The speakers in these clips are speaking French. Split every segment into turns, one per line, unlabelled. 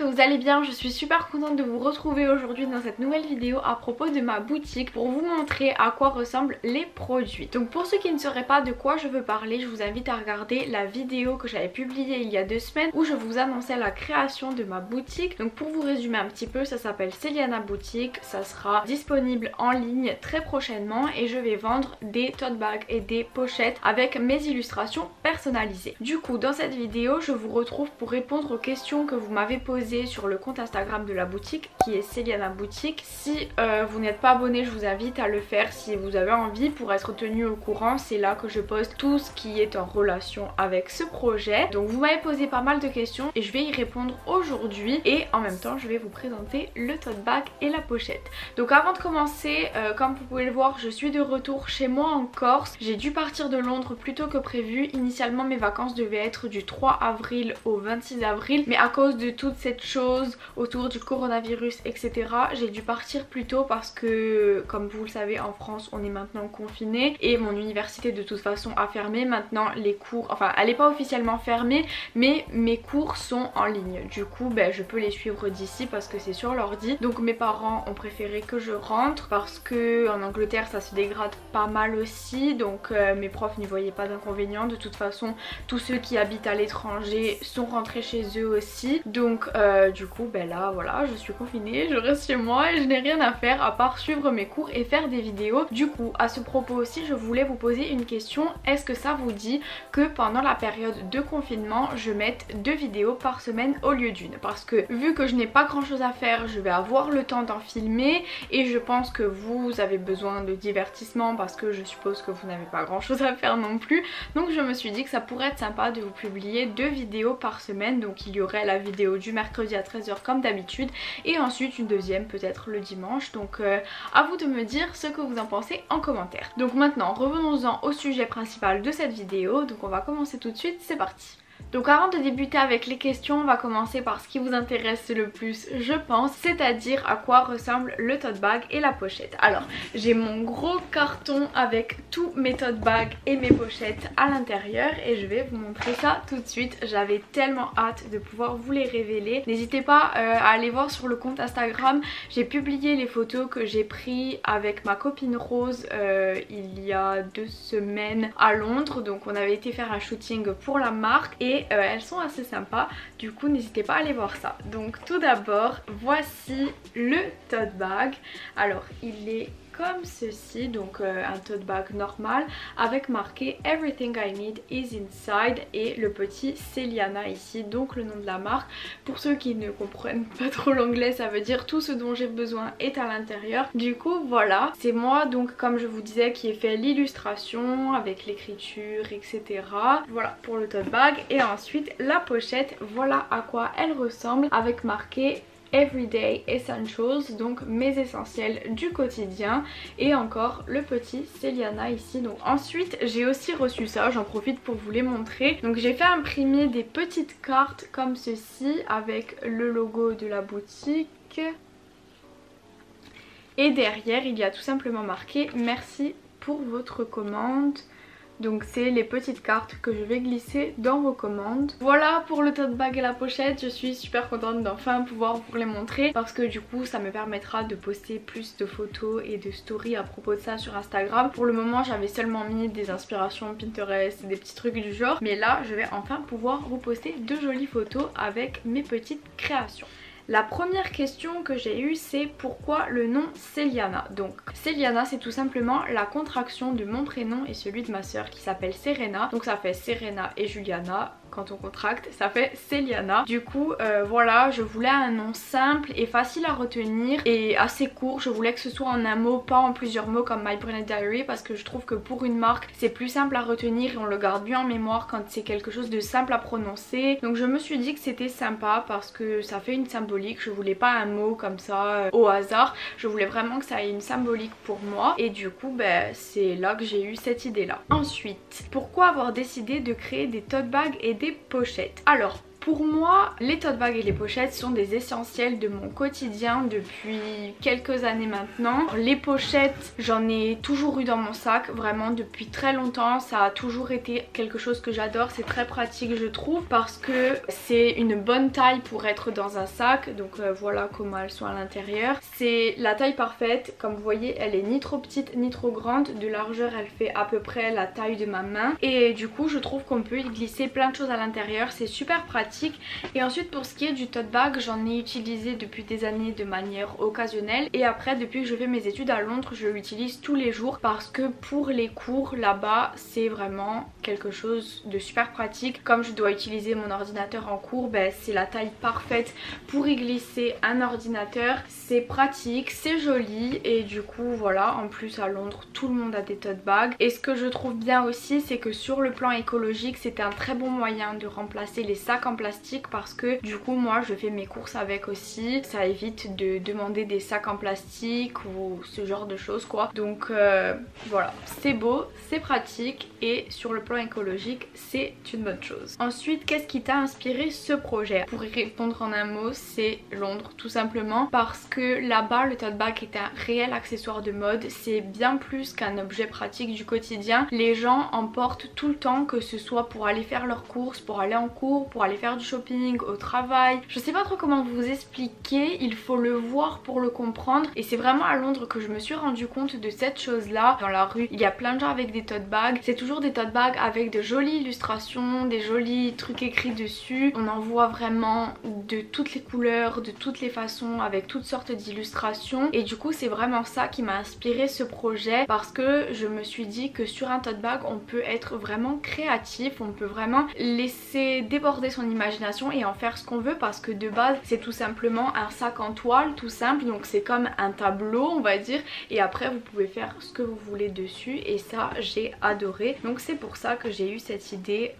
que vous allez bien, je suis super contente de vous retrouver aujourd'hui dans cette nouvelle vidéo à propos de ma boutique pour vous montrer à quoi ressemblent les produits. Donc pour ceux qui ne sauraient pas de quoi je veux parler, je vous invite à regarder la vidéo que j'avais publiée il y a 2 semaines où je vous annonçais la création de ma boutique. Donc pour vous résumer un petit peu, ça s'appelle Celiana Boutique, ça sera disponible en ligne très prochainement et je vais vendre des tote bags et des pochettes avec mes illustrations personnalisées. Du coup dans cette vidéo je vous retrouve pour répondre aux questions que vous m'avez posées sur le compte Instagram de la boutique qui est Celiana Boutique. Si vous n'êtes pas abonné, je vous invite à le faire si vous avez envie pour être tenu au courant. C'est là que je poste tout ce qui est en relation avec ce projet. Donc vous m'avez posé pas mal de questions et je vais y répondre aujourd'hui et en même temps je vais vous présenter le tote bag et la pochette. Donc avant de commencer, comme vous pouvez le voir, je suis de retour chez moi en Corse. J'ai dû partir de Londres plus tôt que prévu. Initialement mes vacances devaient être du 3 avril au 26 avril, mais à cause de toute cette chose autour du coronavirus etc, j'ai dû partir plus tôt parce que comme vous le savez en France on est maintenant confiné et mon université de toute façon a fermé. Maintenant les cours, enfin elle n'est pas officiellement fermée mais mes cours sont en ligne, du coup je peux les suivre d'ici parce que c'est sur l'ordi. Donc mes parents ont préféré que je rentre parce que en Angleterre ça se dégrade pas mal aussi, donc mes profs n'y voyaient pas d'inconvénient. De toute façon tous ceux qui habitent à l'étranger sont rentrés chez eux aussi, donc du coup là voilà, je suis confinée, je reste chez moi et je n'ai rien à faire à part suivre mes cours et faire des vidéos. Du coup à ce propos aussi je voulais vous poser une question: est-ce que ça vous dit que pendant la période de confinement je mette 2 vidéos par semaine au lieu d'une? Parce que vu que je n'ai pas grand chose à faire, je vais avoir le temps d'en filmer et je pense que vous avez besoin de divertissement parce que je suppose que vous n'avez pas grand chose à faire non plus. Donc je me suis dit que ça pourrait être sympa de vous publier 2 vidéos par semaine. Donc il y aurait la vidéo du mercredi à 13 h comme d'habitude et ensuite une deuxième peut-être le dimanche. Donc à vous de me dire ce que vous en pensez en commentaire. Donc maintenant revenons-en au sujet principal de cette vidéo. Donc on va commencer tout de suite, c'est parti. Donc avant de débuter avec les questions, on va commencer par ce qui vous intéresse le plus je pense, c'est-à-dire à quoi ressemble le tote bag et la pochette. Alors j'ai mon gros carton avec tous mes tote bags et mes pochettes à l'intérieur et je vais vous montrer ça tout de suite. J'avais tellement hâte de pouvoir vous les révéler. N'hésitez pas à aller voir sur le compte Instagram, j'ai publié les photos que j'ai prises avec ma copine Rose il y a 2 semaines à Londres. Donc on avait été faire un shooting pour la marque et elles sont assez sympas, du coup n'hésitez pas à aller voir ça. Donc tout d'abord voici le tote bag. Alors il est comme ceci, donc un tote bag normal avec marqué Everything I Need is Inside et le petit Celiana ici, donc le nom de la marque. Pour ceux qui ne comprennent pas trop l'anglais, ça veut dire tout ce dont j'ai besoin est à l'intérieur. Du coup voilà, c'est moi donc comme je vous disais qui ai fait l'illustration avec l'écriture etc. Voilà pour le tote bag et ensuite la pochette, voilà à quoi elle ressemble avec marqué Everyday Essentials, donc mes essentiels du quotidien et encore le petit Celiana ici. Donc ensuite j'ai aussi reçu ça, j'en profite pour vous les montrer. Donc j'ai fait imprimer des petites cartes comme ceci avec le logo de la boutique et derrière il y a tout simplement marqué merci pour votre commande. Donc c'est les petites cartes que je vais glisser dans vos commandes. Voilà pour le tote bag et la pochette, je suis super contente d'enfin pouvoir vous les montrer parce que du coup ça me permettra de poster plus de photos et de stories à propos de ça sur Instagram. Pour le moment j'avais seulement mis des inspirations Pinterest et des petits trucs du genre, mais là je vais enfin pouvoir vous poster de jolies photos avec mes petites créations. La première question que j'ai eue c'est pourquoi le nom Celiana. Donc Celiana c'est tout simplement la contraction de mon prénom et celui de ma soeur qui s'appelle Serena. Donc ça fait Serena et Juliana. Quand on contracte ça fait Celiana. Du coup voilà, je voulais un nom simple et facile à retenir et assez court. Je voulais que ce soit en un mot, pas en plusieurs mots comme My Brunette Diary, parce que je trouve que pour une marque c'est plus simple à retenir et on le garde bien en mémoire quand c'est quelque chose de simple à prononcer. Donc je me suis dit que c'était sympa parce que ça fait une symbolique. Je voulais pas un mot comme ça au hasard, je voulais vraiment que ça ait une symbolique pour moi et du coup c'est là que j'ai eu cette idée là. Ensuite, pourquoi avoir décidé de créer des tote bags et des pochettes? Alors pour moi, les tote bags et les pochettes sont des essentiels de mon quotidien depuis quelques années maintenant. Les pochettes, j'en ai toujours eu dans mon sac, vraiment depuis très longtemps. Ça a toujours été quelque chose que j'adore, c'est très pratique je trouve parce que c'est une bonne taille pour être dans un sac. Donc voilà comment elles sont à l'intérieur. C'est la taille parfaite, comme vous voyez elle est ni trop petite ni trop grande. De largeur elle fait à peu près la taille de ma main et du coup je trouve qu'on peut y glisser plein de choses à l'intérieur, c'est super pratique. Et ensuite pour ce qui est du tote bag, j'en ai utilisé depuis des années de manière occasionnelle et après depuis que je fais mes études à Londres je l'utilise tous les jours parce que pour les cours là-bas c'est vraiment quelque chose de super pratique. Comme je dois utiliser mon ordinateur en cours, ben, c'est la taille parfaite pour y glisser un ordinateur, c'est pratique, c'est joli et du coup voilà, en plus à Londres tout le monde a des tote bags. Et ce que je trouve bien aussi c'est que sur le plan écologique c'est un très bon moyen de remplacer les sacs en plastique parce que du coup moi je fais mes courses avec aussi, ça évite de demander des sacs en plastique ou ce genre de choses quoi. Donc voilà, c'est beau, c'est pratique et sur le plan écologique c'est une bonne chose. Ensuite, qu'est-ce qui t'a inspiré ce projet? Pour y répondre en un mot, c'est Londres tout simplement parce que là-bas le tote bag est un réel accessoire de mode, c'est bien plus qu'un objet pratique du quotidien. Les gens en portent tout le temps, que ce soit pour aller faire leurs courses, pour aller en cours, pour aller faire du shopping, au travail. Je sais pas trop comment vous expliquer, il faut le voir pour le comprendre et c'est vraiment à Londres que je me suis rendu compte de cette chose là. Dans la rue il y a plein de gens avec des tote bags, c'est toujours des tote bags avec de jolies illustrations, des jolis trucs écrits dessus. On en voit vraiment de toutes les couleurs, de toutes les façons, avec toutes sortes d'illustrations et du coup c'est vraiment ça qui m'a inspiré ce projet parce que je me suis dit que sur un tote bag on peut être vraiment créatif, on peut vraiment laisser déborder son imagination et en faire ce qu'on veut parce que de base c'est tout simplement un sac en toile tout simple, donc c'est comme un tableau on va dire et après vous pouvez faire ce que vous voulez dessus et ça j'ai adoré. Donc c'est pour ça que j'ai eu cette idée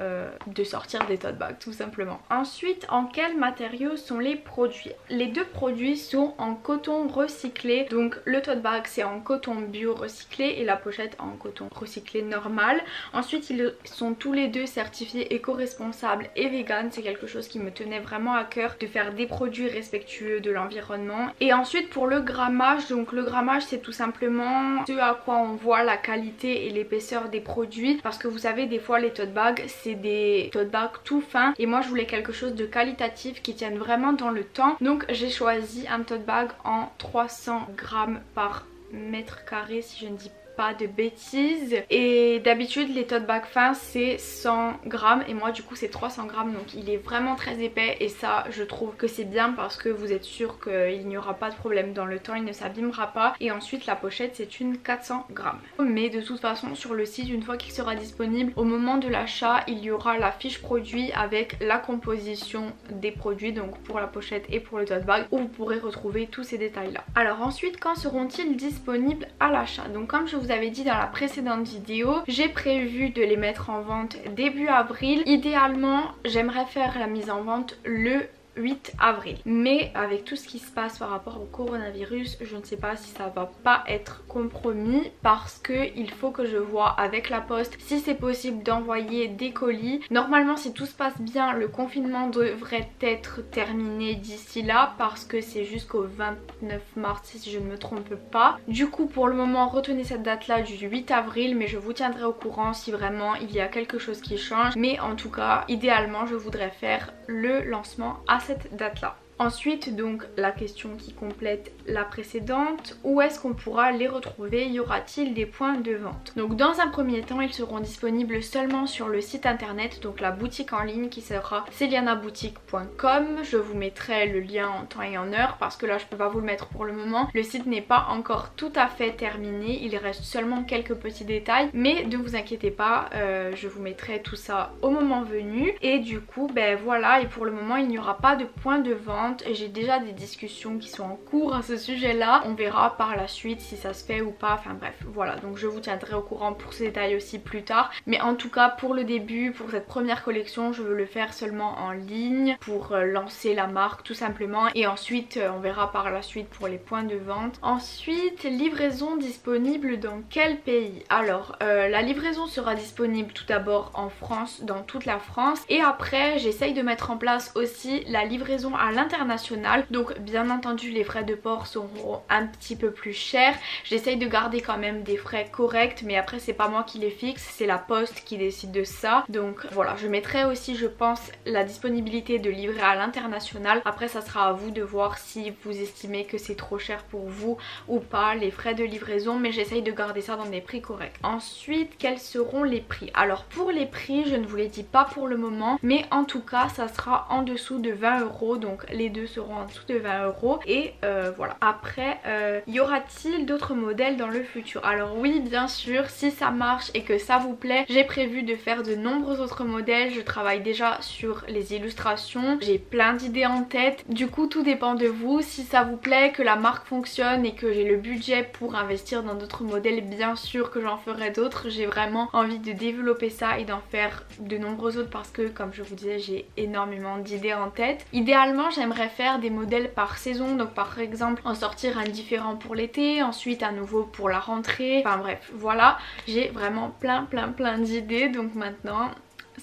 de sortir des tote bags tout simplement. Ensuite, en quels matériaux sont les produits? Les deux produits sont en coton recyclé, donc le tote bag c'est en coton bio recyclé et la pochette en coton recyclé normal. Ensuite ils sont tous les deux certifiés éco-responsables et vegan, c'est quelque chose qui me tenait vraiment à cœur de faire des produits respectueux de l'environnement. Et ensuite pour le grammage, donc le grammage c'est tout simplement ce à quoi on voit la qualité et l'épaisseur des produits parce que vous savez des fois les tote bags c'est des tote bags tout fins et moi je voulais quelque chose de qualitatif qui tienne vraiment dans le temps, donc j'ai choisi un tote bag en 300 grammes par mètre carré si je ne dis pas de bêtises. Et d'habitude les tote bags fins c'est 100 grammes et moi du coup c'est 300 grammes, donc il est vraiment très épais et ça je trouve que c'est bien parce que vous êtes sûr qu'il n'y aura pas de problème dans le temps, il ne s'abîmera pas. Et ensuite la pochette c'est une 400 grammes. Mais de toute façon sur le site une fois qu'il sera disponible au moment de l'achat il y aura la fiche produit avec la composition des produits, donc pour la pochette et pour le tote bag, où vous pourrez retrouver tous ces détails là. Alors ensuite, quand seront-ils disponibles à l'achat? Donc comme je vous avais dit dans la précédente vidéo, j'ai prévu de les mettre en vente début avril. Idéalement j'aimerais faire la mise en vente le 8 avril. Mais avec tout ce qui se passe par rapport au coronavirus, je ne sais pas si ça va pas être compromis parce que il faut que je vois avec la poste si c'est possible d'envoyer des colis. Normalement si tout se passe bien, le confinement devrait être terminé d'ici là parce que c'est jusqu'au 29 mars si je ne me trompe pas. Du coup pour le moment retenez cette date là du 8 avril, mais je vous tiendrai au courant si vraiment il y a quelque chose qui change. Mais en tout cas idéalement je voudrais faire le lancement à cette date là. Ensuite, donc la question qui complète la précédente, où est-ce qu'on pourra les retrouver? Y aura-t-il des points de vente? Donc dans un premier temps, ils seront disponibles seulement sur le site internet, donc la boutique en ligne qui sera celianaboutique.com. Je vous mettrai le lien en temps et en heure parce que là je peux pas vous le mettre pour le moment. Le site n'est pas encore tout à fait terminé, il reste seulement quelques petits détails, mais ne vous inquiétez pas, je vous mettrai tout ça au moment venu. Et du coup, ben voilà, et pour le moment il n'y aura pas de point de vente. vente. J'ai déjà des discussions qui sont en cours à ce sujet là, on verra par la suite si ça se fait ou pas, enfin bref voilà, donc je vous tiendrai au courant pour ces détails aussi plus tard, mais en tout cas pour le début, pour cette première collection, je veux le faire seulement en ligne pour lancer la marque tout simplement, et ensuite on verra par la suite pour les points de vente. Ensuite, livraison disponible dans quel pays? Alors la livraison sera disponible tout d'abord en France, dans toute la France, et après j'essaye de mettre en place aussi la livraison à l'international, donc bien entendu les frais de port seront un petit peu plus chers, j'essaye de garder quand même des frais corrects, mais après c'est pas moi qui les fixe, c'est la poste qui décide de ça, donc voilà, je mettrai aussi je pense la disponibilité de livrer à l'international. Après ça sera à vous de voir si vous estimez que c'est trop cher pour vous ou pas les frais de livraison, mais j'essaye de garder ça dans des prix corrects. Ensuite, quels seront les prix? Alors pour les prix, je ne vous les dis pas pour le moment, mais en tout cas ça sera en dessous de 20 €, donc les deux seront en dessous de 20 € et voilà. Après, y aura-t-il d'autres modèles dans le futur? Alors oui, bien sûr, si ça marche et que ça vous plaît, j'ai prévu de faire de nombreux autres modèles. Je travaille déjà sur les illustrations, j'ai plein d'idées en tête, du coup tout dépend de vous. Si ça vous plaît, que la marque fonctionne et que j'ai le budget pour investir dans d'autres modèles, bien sûr que j'en ferai d'autres. J'ai vraiment envie de développer ça et d'en faire de nombreux autres parce que comme je vous disais, j'ai énormément d'idées en tête. Idéalement, j'aimerais faire des modèles par saison, donc par exemple en sortir un différent pour l'été, ensuite un nouveau pour la rentrée, enfin bref voilà, j'ai vraiment plein d'idées, donc maintenant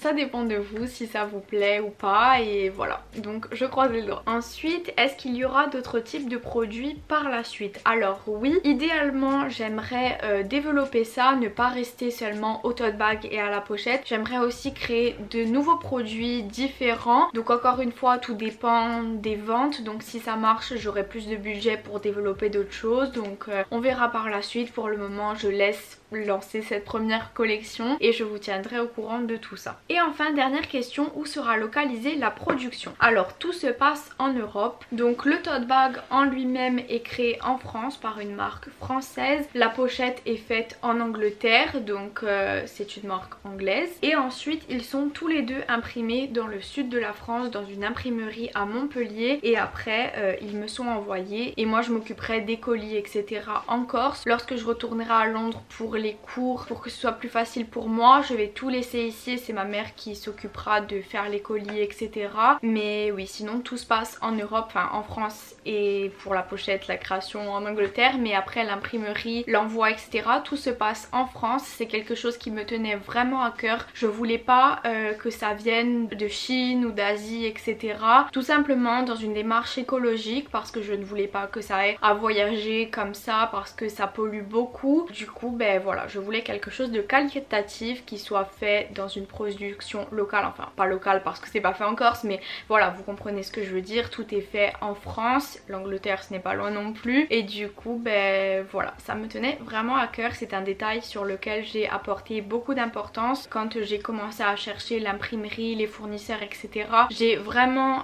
ça dépend de vous si ça vous plaît ou pas, et voilà, donc je croise les doigts. Ensuite, est-ce qu'il y aura d'autres types de produits par la suite? Alors oui, idéalement j'aimerais développer ça, ne pas rester seulement au tote bag et à la pochette. J'aimerais aussi créer de nouveaux produits différents, donc encore une fois tout dépend des ventes, donc si ça marche j'aurai plus de budget pour développer d'autres choses, donc on verra par la suite. Pour le moment je laisse lancer cette première collection et je vous tiendrai au courant de tout ça. Et enfin, dernière question, où sera localisée la production? Alors tout se passe en Europe, donc le tote bag en lui-même est créé en France par une marque française, la pochette est faite en Angleterre, donc c'est une marque anglaise, et ensuite ils sont tous les deux imprimés dans le sud de la France dans une imprimerie à Montpellier, et après ils me sont envoyés et moi je m'occuperai des colis etc en Corse. Lorsque je retournerai à Londres pour les cours, pour que ce soit plus facile pour moi, je vais tout laisser ici, c'est ma mère qui s'occupera de faire les colis etc, mais oui sinon tout se passe en Europe, enfin en France, et pour la pochette la création en Angleterre, mais après l'imprimerie, l'envoi etc tout se passe en France. C'est quelque chose qui me tenait vraiment à cœur, je voulais pas que ça vienne de Chine ou d'Asie etc, tout simplement dans une démarche écologique, parce que je ne voulais pas que ça ait à voyager comme ça parce que ça pollue beaucoup. Du coup ben voilà, je voulais quelque chose de qualitatif qui soit fait dans une production locale, enfin pas locale parce que c'est pas fait en Corse, mais voilà, vous comprenez ce que je veux dire, tout est fait en France, l'Angleterre ce n'est pas loin non plus, et du coup ben voilà, ça me tenait vraiment à cœur. C'est un détail sur lequel j'ai apporté beaucoup d'importance quand j'ai commencé à chercher l'imprimerie, les fournisseurs etc. J'ai vraiment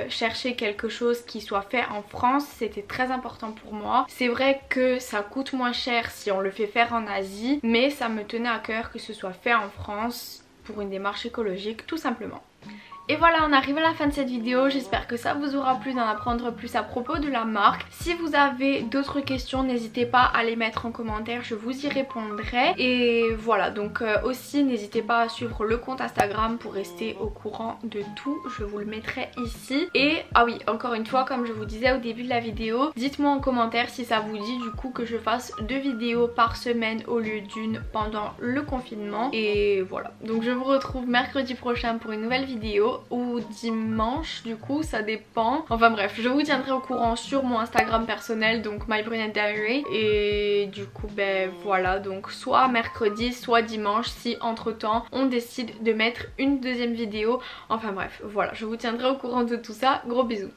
cherché quelque chose qui soit fait en France, c'était très important pour moi. C'est vrai que ça coûte moins cher si on le fait faire en Asie, mais ça me tenait à cœur que ce soit fait en France pour une démarche écologique tout simplement. Et voilà, on arrive à la fin de cette vidéo, j'espère que ça vous aura plu d'en apprendre plus à propos de la marque. Si vous avez d'autres questions, n'hésitez pas à les mettre en commentaire, je vous y répondrai. Et voilà, donc aussi n'hésitez pas à suivre le compte Instagram pour rester au courant de tout, je vous le mettrai ici. Et ah oui, encore une fois, comme je vous disais au début de la vidéo, dites-moi en commentaire si ça vous dit du coup que je fasse 2 vidéos par semaine au lieu d'une pendant le confinement. Et voilà, donc je vous retrouve mercredi prochain pour une nouvelle vidéo, ou dimanche du coup, ça dépend. Enfin bref, je vous tiendrai au courant sur mon Instagram personnel, donc MyBrunetDiary. Et du coup ben voilà, donc soit mercredi soit dimanche si entre temps on décide de mettre une deuxième vidéo. Enfin bref, voilà, je vous tiendrai au courant de tout ça. Gros bisous.